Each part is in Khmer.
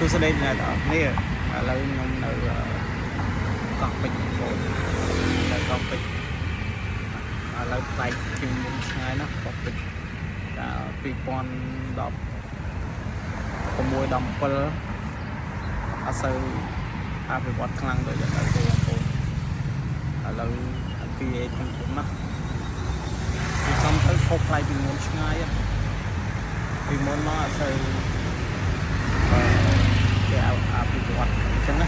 សួស្តីអ្នកទាំងអស់គ្នាឥឡូវខ្ញុំនៅកោះពេជ្របងប្អូននៅកោះពេជ្រឥឡូវផ្លែកជាងមុនឆ្ងាយណាស់កោះពេជ្រកាល2016 17អត់សូវអភិវឌ្ឍខ្លាំងដូចឥឡូវទេបងប្អូនឥឡូវអគារធំណាស់ពីសំទៅខុសផ្លែកពីមុនឆ្ងាយពីមុនមកអត់សូវគេអភិវឌ្ឍអញ្ចឹងណា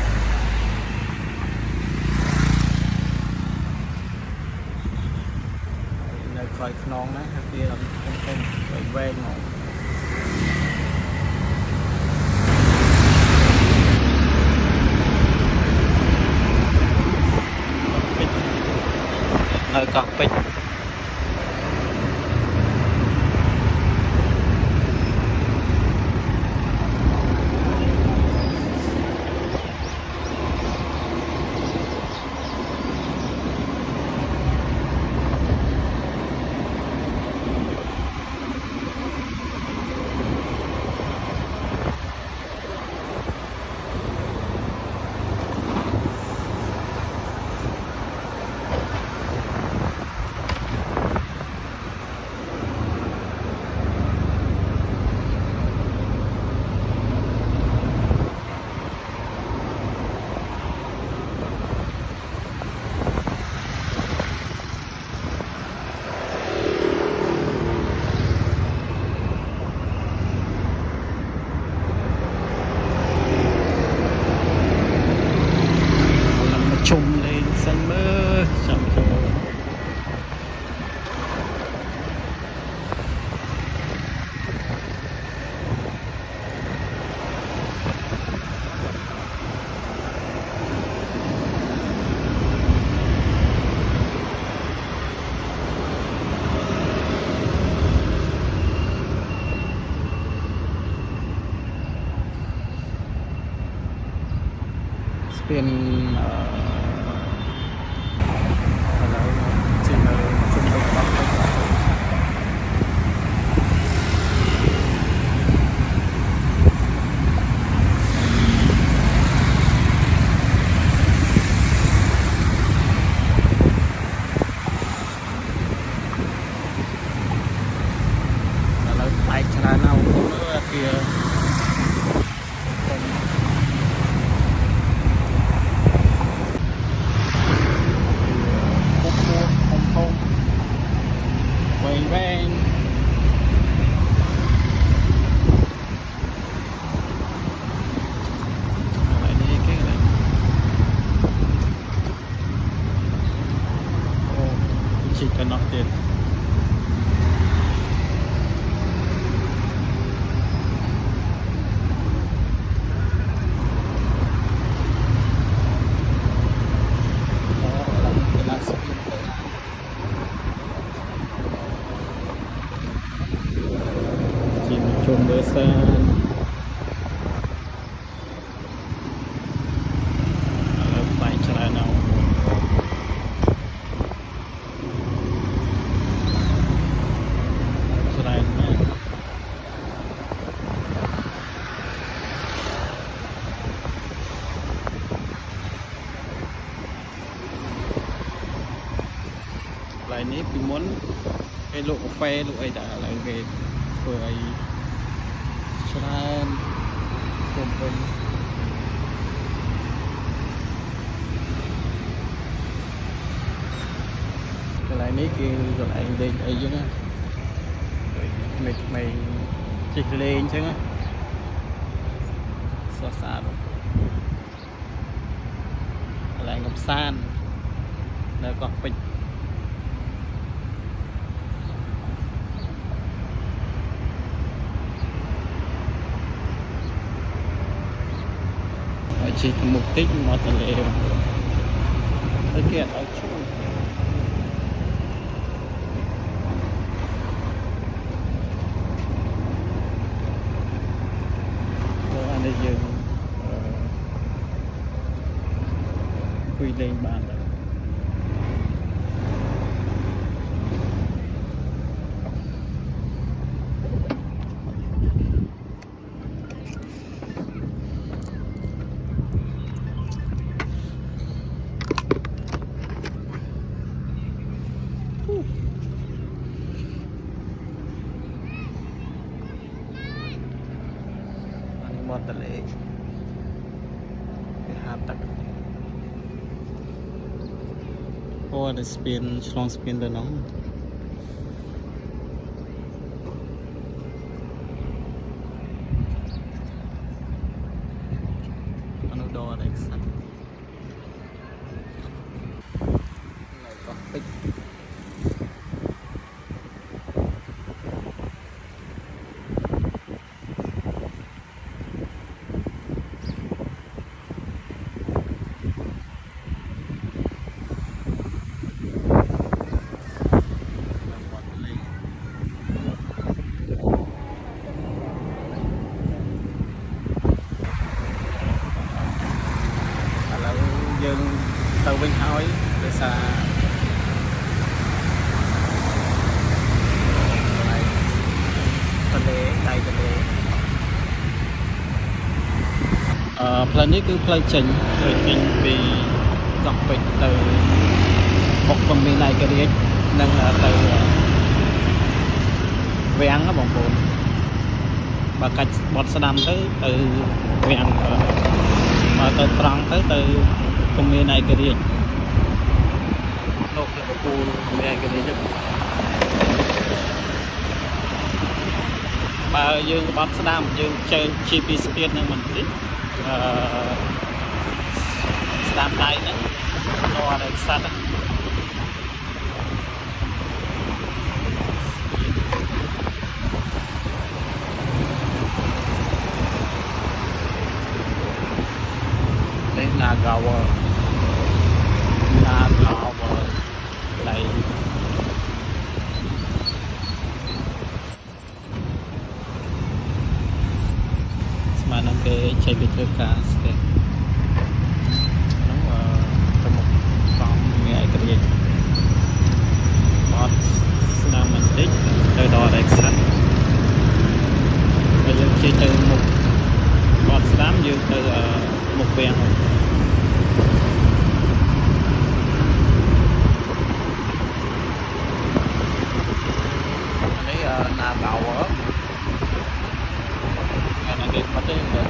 នៅក្រោយខ្នងណាវាធំវែងមកនៅកោះពេជ្រជុំលេងសិនមើលចាំទៅស្ពានបែកច្រើនណាស់បងប្អូនអឺវាវែងอะไรนี่គេอะไรអូជីកកណ្ដោះទៀតជុំមើលសានឥឡូវបែកច្រើនណាស់ច្រើនណាស់ឡើយនេះពីមុនគេលក់កាហ្វេលក់អីតែឥឡូវគេធ្វើអីច្រើនជុំវិញកន្លែងនេះគឺកន្លែងលេងអីចឹងណាថ្មីជិះលេងចឹងណាស្រស់ស្អាតកន្លែងកម្សាន្តនៅកោះពេជ្រជីកមុខតិចមកទន្លេហើយគេអត់ឲ្យជួយអានេះយើងคุยលេងបានដែរ តលេគេហាទឹកអូតែស្ពានឆ្លងស្ពានទៅនោះអនុដរអេកសាន់នៅកោះពេជ្រយើងទៅវិញហើយដោយសារទន្លេដៃទន្លេផ្លូវនេះគឺផ្លូវចេញពីកោះពេជ្រទៅបុកពំមានឯករាជ្យនិងទៅវាំងណាបងប្អូនបើកាច់បត់ស្ដាំទៅវាំងបើទៅត្រង់ទៅពំមានឯករាជ្យទៅទៅពូលពំមានឯករាជ្យបើយើងបត់ស្ដាំយើងជើងជាពីស្ពាននឹងមិនតិចស្ដាំដៃហ្នឹងនោះអត់ឲ្យខ្សាត់Nagawa ដៃស្មាននឹងគេចេញពីធ្វើការស្ទើរនោះទៅមុខផងមានឯករាជ្យអត់ស្ដាំបន្តិចទៅដល់អេកសាន់ពេលយើងជិះទៅមុខអត់ស្ដាំយើងទៅមុខវាំងNagawa yang lagi penting ya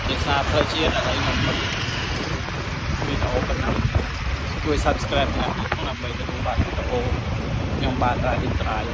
desa Percian ada yang nonton video open up gue subscribe ya ដើម្បីទទួលបានវីដេអូខ្ញុំបានរ៉ាយត្រាយ